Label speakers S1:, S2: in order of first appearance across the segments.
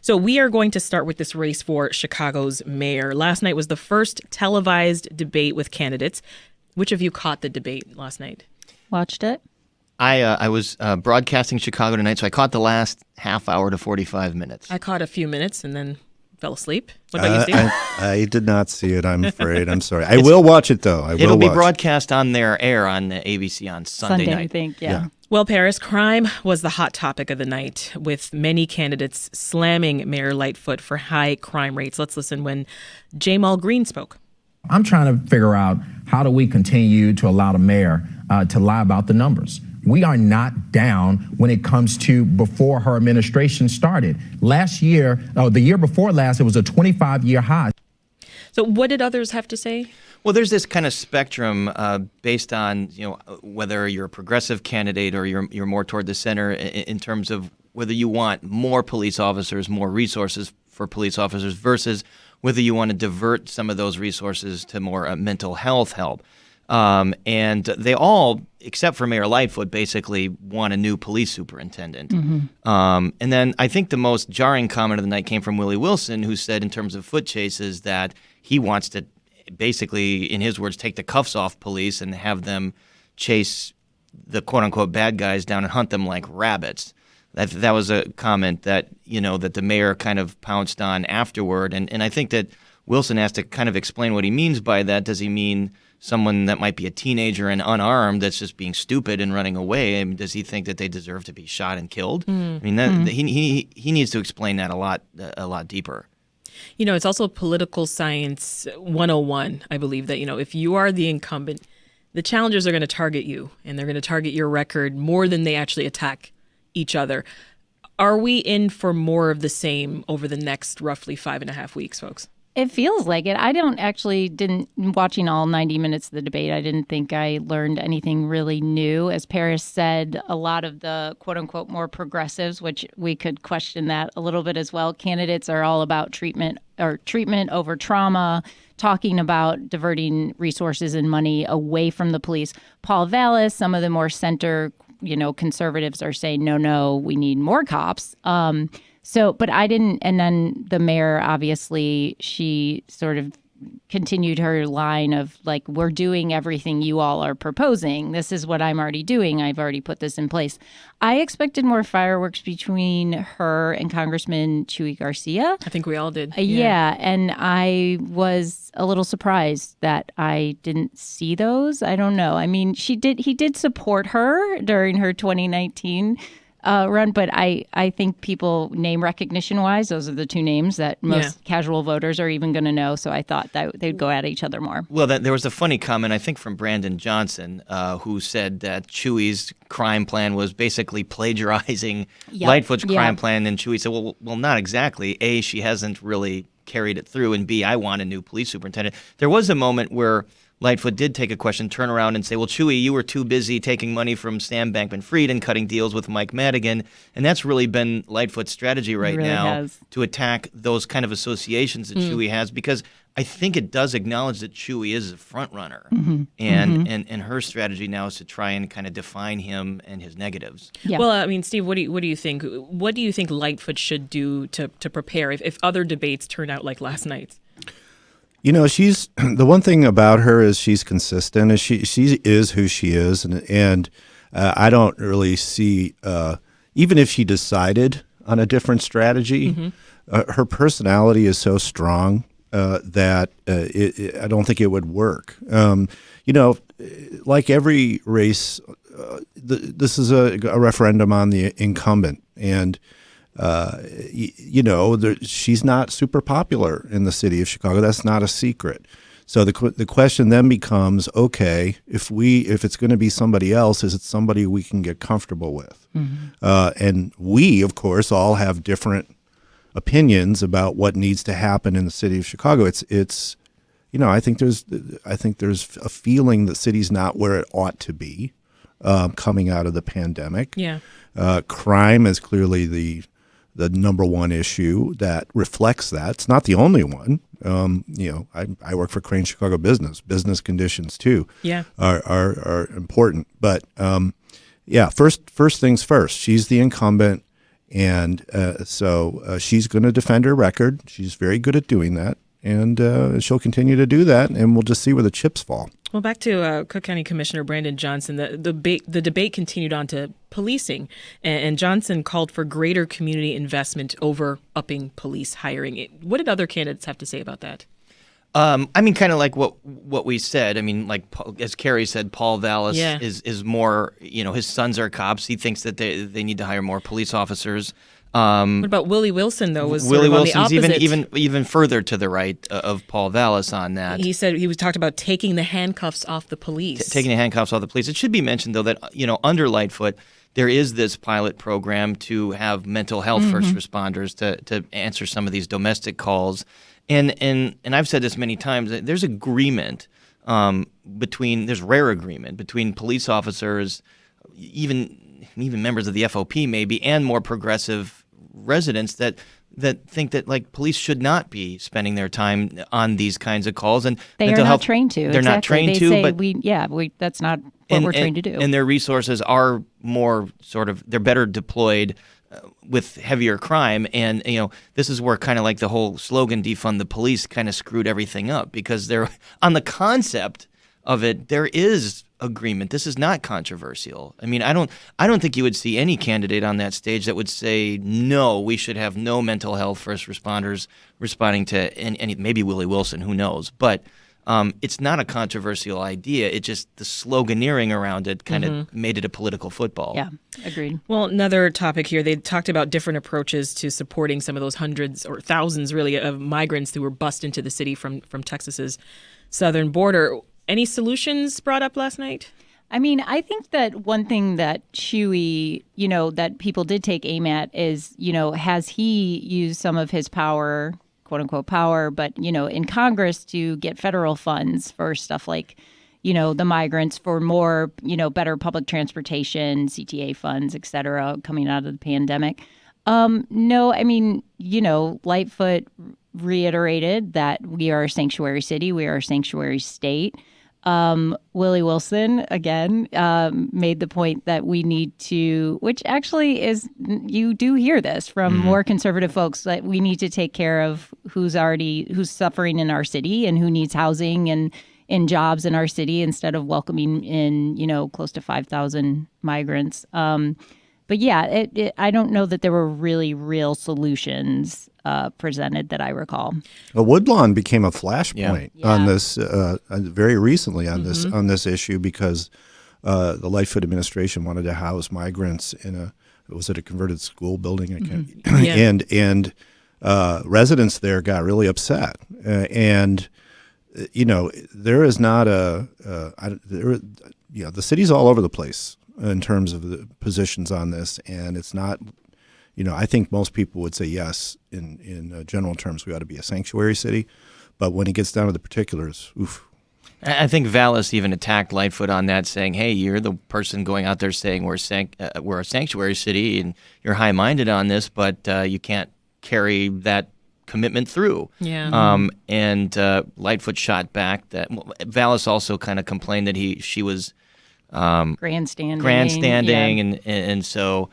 S1: So we are going to start with this race for Chicago's mayor. Last night was the first televised debate with candidates. Which of you caught the debate last night?
S2: Watched it.
S3: I was broadcasting Chicago tonight, so I caught the last half hour to 45 minutes.
S1: I caught a few minutes and then fell asleep. What about you, Steve?
S4: I did not see it, I'm afraid. I'm sorry. I will watch it, though.
S3: It'll be broadcast on their air on ABC on Sunday night.
S2: I think, yeah.
S1: Well, Paris, crime was the hot topic of the night, with many candidates slamming Mayor Lightfoot for high crime rates. Let's listen when Jamal Green spoke.
S5: I'm trying to figure out, how do we continue to allow the mayor to lie about the numbers? We are not down when it comes to before her administration started. Last year, the year before last, it was a 25-year high.
S1: So what did others have to say?
S3: Well, there's this kind of spectrum based on, whether you're a progressive candidate or you're more toward the center in terms of whether you want more police officers, more resources for police officers versus whether you want to divert some of those resources to more mental health help. And they all, except for Mayor Lightfoot, basically want a new police superintendent. And then I think the most jarring comment of the night came from Willie Wilson, who said in terms of foot chases that he wants to basically, in his words, take the cuffs off police and have them chase the quote-unquote bad guys down and hunt them like rabbits. That was a comment that, that the mayor kind of pounced on afterward. And I think that Wilson has to kind of explain what he means by that. Does he mean someone that might be a teenager and unarmed that's just being stupid and running away? I mean, does he think that they deserve to be shot and killed? I mean, he needs to explain that a lot deeper.
S1: It's also political science 101, I believe, that, if you are the incumbent, the challengers are going to target you, and they're going to target your record more than they actually attack each other. Are we in for more of the same over the next roughly 5.5 weeks, folks?
S2: It feels like it. Didn't watching all 90 minutes of the debate, I didn't think I learned anything really new. As Paris said, a lot of the quote unquote more progressives, which we could question that a little bit as well, candidates are all about treatment over trauma, talking about diverting resources and money away from the police. Paul Vallis, some of the more center, conservatives are saying, no, we need more cops. But I didn't, and then the mayor, obviously, she sort of continued her line of like, we're doing everything you all are proposing. This is what I'm already doing. I've already put this in place. I expected more fireworks between her and Congressman Chuy Garcia.
S1: I think we all did.
S2: Yeah, and I was a little surprised that I didn't see those. I don't know. I mean, he did support her during her 2019 run, but I think people, name recognition-wise, those are the two names that most casual voters are even going to know, so I thought that they'd go at each other more.
S3: Well, there was a funny comment, I think, from Brandon Johnson, who said that Chuy's crime plan was basically plagiarizing Lightfoot's crime plan, and Chuy said, well, not exactly. A, she hasn't really carried it through, and B, I want a new police superintendent. There was a moment where Lightfoot did take a question, turn around and say, well, Chuy, you were too busy taking money from Sam Bankman-Fried and cutting deals with Mike Madigan. And that's really been Lightfoot's strategy right now to attack those kind of associations that Chuy has, because I think it does acknowledge that Chuy is a front runner. And her strategy now is to try and kind of define him and his negatives.
S1: Yeah. Well, I mean, Steve, what do you think? What do you think Lightfoot should do to prepare if other debates turn out like last night's?
S4: She's the one thing about her is she's consistent. And she is who she is, and I don't really see even if she decided on a different strategy, her personality is so strong that I don't think it would work. Like every race, this is a referendum on the incumbent, and she's not super popular in the city of Chicago. That's not a secret. So the question then becomes, okay, if it's going to be somebody else, is it somebody we can get comfortable with? And we, of course, all have different opinions about what needs to happen in the city of Chicago. It's I think there's a feeling that city's not where it ought to be coming out of the pandemic.
S1: Yeah.
S4: Crime is clearly the number one issue that reflects that. It's not the only one. I work for Crain Chicago Business conditions too. Are important. But first things first. She's the incumbent, And so she's going to defend her record. She's very good at doing that. And she'll continue to do that, and we'll just see where the chips fall.
S1: Well, back to Cook County Commissioner Brandon Johnson, the debate continued on to policing, and Johnson called for greater community investment over upping police hiring. What did other candidates have to say about that?
S3: I mean, kind of like what we said. I mean, like as Carrie said, Paul Vallis is more, his sons are cops. He thinks that they need to hire more police officers.
S1: What about Willie Wilson, though? Was
S3: Willie
S1: sort of
S3: Wilson's
S1: on the opposite.
S3: even further to the right of Paul Vallis on that.
S1: He said he was talked about taking the handcuffs off the police.
S3: Taking the handcuffs off the police. It should be mentioned, though, that under Lightfoot, there is this pilot program to have mental health first responders to answer some of these domestic calls. And I've said this many times, there's agreement there's rare agreement between police officers, even members of the FOP maybe, and more progressive residents that think that like police should not be spending their time on these kinds of calls. And
S2: they are not trained to.
S3: They're not trained
S2: they
S3: to.
S2: Say
S3: but
S2: that's not what we're trained to do.
S3: And their resources are more they're better deployed with heavier crime. And, this is where kind of like the whole slogan, defund the police, kind of screwed everything up, because they're on the concept of it, there is agreement. This is not controversial. I mean, I don't think you would see any candidate on that stage that would say, no, we should have no mental health first responders responding to any maybe Willie Wilson, who knows. But it's not a controversial idea. It just, the sloganeering around it kind of made it a political football.
S2: Yeah, agreed.
S1: Well, another topic here, they talked about different approaches to supporting some of those hundreds or thousands, really, of migrants who were bussed into the city from Texas's southern border. Any solutions brought up last night?
S2: I mean, I think that one thing that Chewy, that people did take aim at is, has he used some of his power, quote unquote power, but, in Congress to get federal funds for stuff like, the migrants, for more, better public transportation, CTA funds, et cetera, coming out of the pandemic. No, I mean, Lightfoot reiterated that we are a sanctuary city, we are a sanctuary state. Willie Wilson, again, made the point that we need to, which actually is, you do hear this from more conservative folks, that we need to take care of who's suffering in our city and who needs housing and in jobs in our city, instead of welcoming in, close to 5,000 migrants. But yeah, I don't know that there were really real solutions presented that I recall.
S4: Woodlawn became a flashpoint on this very recently on this issue, because the Lightfoot administration wanted to house migrants in was it a converted school building? I can't. And residents there got really upset. There is not the city's all over the place in terms of the positions on this, and it's not. I think most people would say yes, in general terms, we ought to be a sanctuary city. But when it gets down to the particulars, oof.
S3: I think Vallis even attacked Lightfoot on that, saying, hey, you're the person going out there saying we're a sanctuary city and you're high-minded on this, but you can't carry that commitment through.
S1: Yeah.
S3: And Lightfoot shot back that. Vallis also kind of complained that she was grandstanding, and so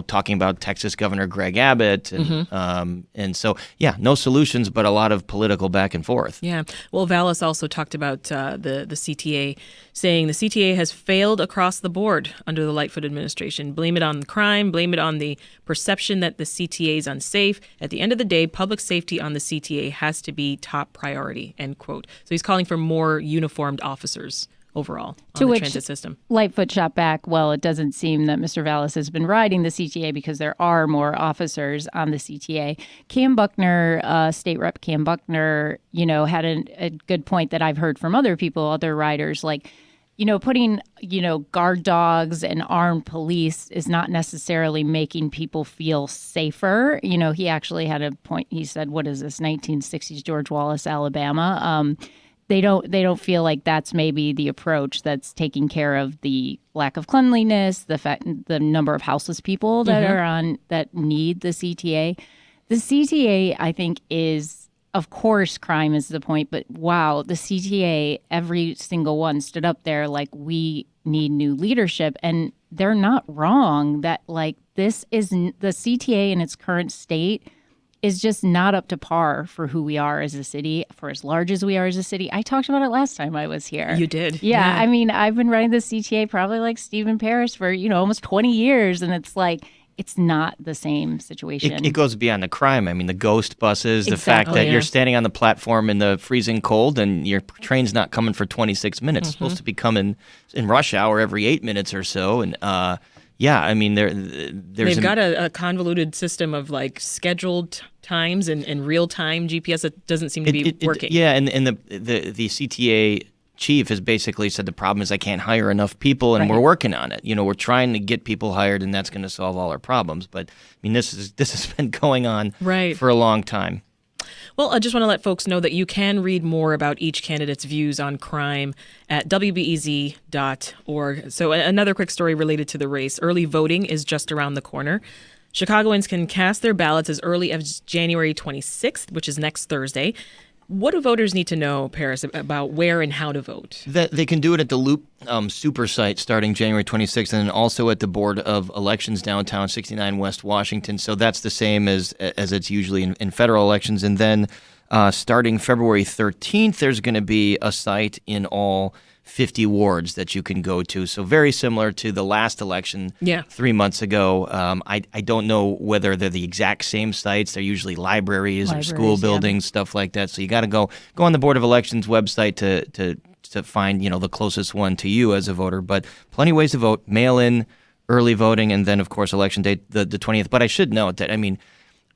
S3: talking about Texas Governor Greg Abbott, and so no solutions, but a lot of political back and forth.
S1: Yeah. Well, Vallis also talked about the CTA, saying the CTA has failed across the board under the Lightfoot administration. Blame it on crime, blame it on the perception that the CTA is unsafe. At the end of the day, public safety on the CTA has to be top priority, end quote. So he's calling for more uniformed officers overall on the transit system.
S2: Lightfoot shot back, well, it doesn't seem that Mr. Vallis has been riding the CTA because there are more officers on the CTA. Cam Buckner, State Rep Cam Buckner, had a good point that I've heard from other people, other riders, like, putting, guard dogs and armed police is not necessarily making people feel safer. He actually had a point. He said, what is this, 1960s George Wallace, Alabama? They don't feel like that's maybe the approach that's taking care of the lack of cleanliness, the number of houseless people that are that need the CTA. The CTA, I think, is, of course, crime is the point, but wow, the CTA, every single one stood up there like, we need new leadership. And they're not wrong that like this is the CTA in its current state is just not up to par for who we are as a city, for as large as we are as a city. I talked about it last time I was here.
S1: You did.
S2: Yeah. I mean, I've been running the CTA probably like Steve in Paris for, almost 20 years. And it's like, it's not the same situation.
S3: It goes beyond the crime. I mean, the ghost buses, the fact
S2: Exactly.
S3: that you're standing on the platform in the freezing cold and your train's not coming for 26 minutes. It's supposed to be coming in rush hour every 8 minutes or so. And I mean,
S1: They've got a convoluted system of like scheduled times and real time GPS that doesn't seem to be working.
S3: And the CTA chief has basically said the problem is I can't hire enough people, and we're working on it. We're trying to get people hired, and that's going to solve all our problems. But I mean, this has been going on for a long time.
S1: Well, I just want to let folks know that you can read more about each candidate's views on crime at WBEZ.org. So another quick story related to the race. Early voting is just around the corner. Chicagoans can cast their ballots as early as January 26th, which is next Thursday. What do voters need to know, Paris, about where and how to vote?
S3: That they can do it at the Loop super site starting January 26th, and then also at the Board of Elections downtown 69 West Washington. So that's the same as it's usually in federal elections. And then starting February 13th, there's going to be a site in all 50 wards that you can go to. So very similar to the last election 3 months ago. I don't know whether they're the exact same sites. They're usually libraries or school buildings, stuff like that. So you got to go on the Board of Elections website to find the closest one to you as a voter. But plenty of ways to vote: mail in, early voting, and then of course election day the 20th. But I should note that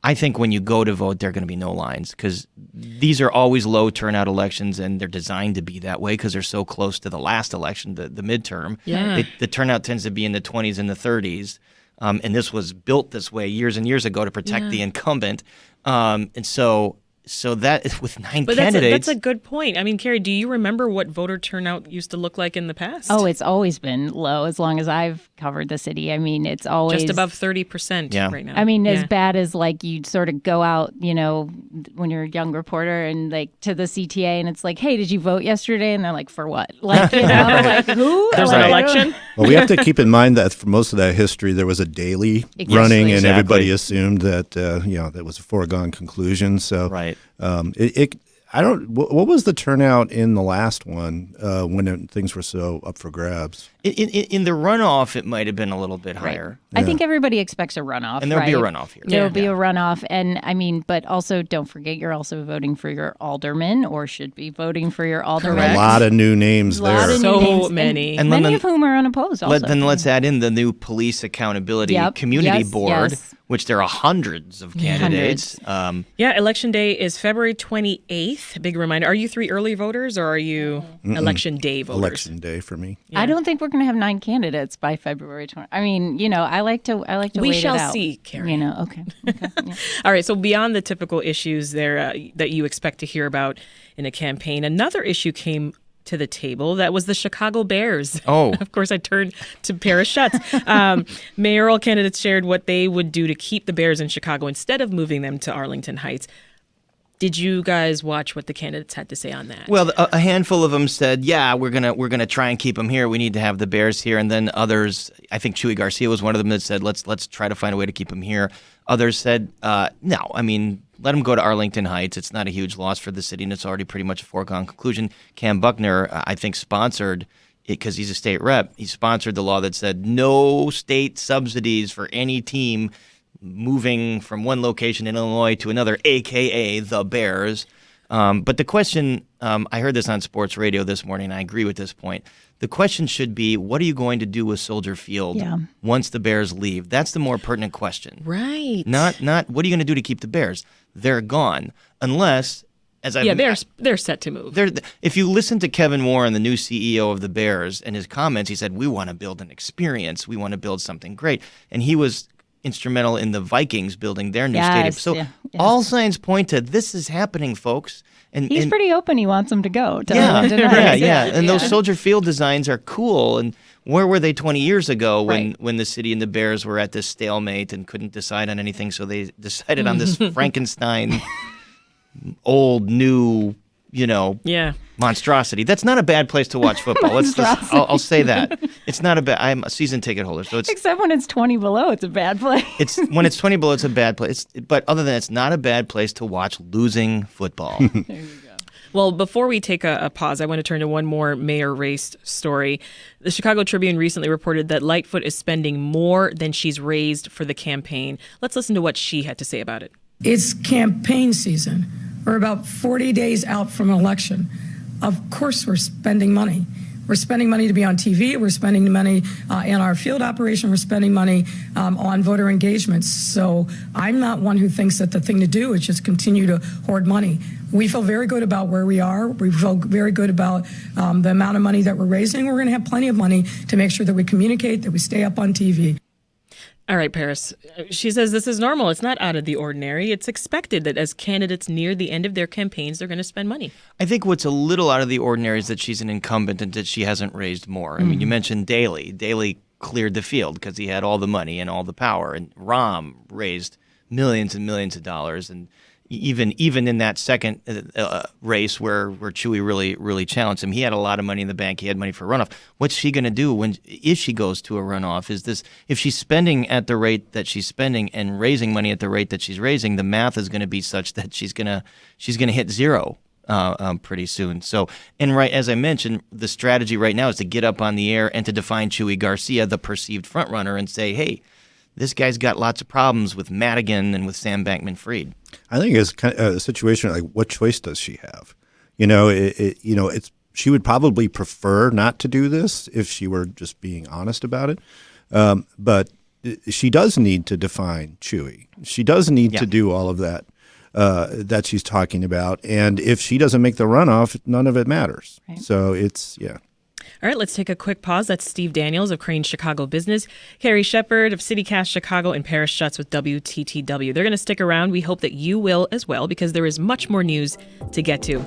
S3: I think when you go to vote, there are going to be no lines because these are always low turnout elections, and they're designed to be that way because they're so close to the last election, the midterm.
S1: Yeah.
S3: The turnout tends to be in the 20s and the 30s, and this was built this way years and years ago to protect the incumbent. And so that is with 9 candidates.
S1: That's a good point. I mean, Carrie, do you remember what voter turnout used to look like in the past?
S2: Oh, it's always been low as long as I've covered the city. I mean, it's always
S1: just above 30% right now.
S2: I mean, as bad as like you'd sort of go out, when you're a young reporter and like to the CTA and it's like, hey, did you vote yesterday? And they're like, for what? Like, like who?
S1: There's an election.
S4: Well, we have to keep in mind that for most of that history, there was a daily running, and everybody assumed that that was a foregone conclusion. So what was the turnout in the last one when things were so up for grabs?
S3: In the runoff, it might have been a little bit higher.
S2: I think everybody expects a runoff.
S3: And there'll be a runoff here.
S2: There'll be a runoff. And I mean, but also don't forget you're also voting for your alderman or should be voting for your alderman.
S4: A lot of new names there.
S1: So many.
S2: And many of whom are unopposed also.
S3: Then let's add in the new Police Accountability Community Board, which there are hundreds of candidates.
S1: Election day is February 28th. Big reminder. Are you 3 early voters or are you election day voters?
S4: Election day for me.
S2: I don't think we're going to have 9 candidates by February 20th. I mean, I like to
S1: we
S2: wait
S1: shall
S2: it out.
S1: see, Carrie.
S2: Okay. Yeah.
S1: All right. So beyond the typical issues there that you expect to hear about in a campaign, another issue came to the table. That was the Chicago Bears.
S3: Oh.
S1: Of course, I turned to Paris Schutz. Mayoral candidates shared what they would do to keep the Bears in Chicago instead of moving them to Arlington Heights. Did you guys watch what the candidates had to say on that?
S3: Well, a handful of them said, "Yeah, we're gonna try and keep them here. We need to have the Bears here." And then others, I think Chuy Garcia was one of them that said, "Let's try to find a way to keep them here." Others said, "No, I mean, let them go to Arlington Heights. It's not a huge loss for the city, and it's already pretty much a foregone conclusion." Cam Buckner, I think, sponsored it because he's a state rep. He sponsored the law that said no state subsidies for any team moving from one location in Illinois to another, a.k.a. the Bears. But the question, I heard this on sports radio this morning, and I agree with this point. The question should be, what are you going to do with Soldier Field once the Bears leave? That's the more pertinent question.
S1: Right.
S3: Not what are you going to do to keep the Bears? They're gone. Unless, as I
S1: they're set to move.
S3: If you listen to Kevin Warren, the new CEO of the Bears, and his comments, he said, we want to build an experience. We want to build something great. And he was instrumental in the Vikings building their new stadium. So all signs point to this is happening, folks. And
S2: he's pretty open. He wants them to go.
S3: And those Soldier Field designs are cool. And where were they 20 years ago when the city and the Bears were at this stalemate and couldn't decide on anything? So they decided on this Frankenstein, old, new, monstrosity. That's not a bad place to watch football. I'll say that. It's not a bad. I'm a season ticket holder, so it's
S2: Except when it's 20 below, it's a bad place.
S3: when it's 20 below, it's a bad place. But other than that, it's not a bad place to watch losing football.
S2: There you go.
S1: Well, before we take a pause, I want to turn to one more mayor race story. The Chicago Tribune recently reported that Lightfoot is spending more than she's raised for the campaign. Let's listen to what she had to say about it.
S6: It's campaign season. We're about 40 days out from an election. Of course, we're spending money. We're spending money to be on TV. We're spending money in our field operation. We're spending money on voter engagements. So I'm not one who thinks that the thing to do is just continue to hoard money. We feel very good about where we are. We feel very good about the amount of money that we're raising. We're going to have plenty of money to make sure that we communicate, that we stay up on TV.
S1: All right, Paris. She says this is normal. It's not out of the ordinary. It's expected that as candidates near the end of their campaigns, they're going to spend money.
S3: I think what's a little out of the ordinary is that she's an incumbent and that she hasn't raised more. I mean, you mentioned Daley. Daley cleared the field because he had all the money and all the power. And Rahm raised millions and millions of dollars. And even in that second race where Chewy really challenged him, he had a lot of money in the bank. He had money for runoff. What's she going to do if she goes to a runoff? If she's spending at the rate that she's spending and raising money at the rate that she's raising, the math is going to be such that she's going to hit zero pretty soon. So, and right as I mentioned, the strategy right now is to get up on the air and to define Chewy Garcia, the perceived front runner, and say, hey, this guy's got lots of problems with Madigan and with Sam Bankman-Fried.
S4: I think it's kind of a situation like, what choice does she have? She would probably prefer not to do this if she were just being honest about it. But she does need to define Chewy. She does need to do all of that that she's talking about. And if she doesn't make the runoff, none of it matters. Right. So
S1: All right, let's take a quick pause. That's Steve Daniels of Crain Chicago Business, Carrie Shepherd of CityCast Chicago, and Paris Schutz with WTTW. They're going to stick around. We hope that you will as well, because there is much more news to get to.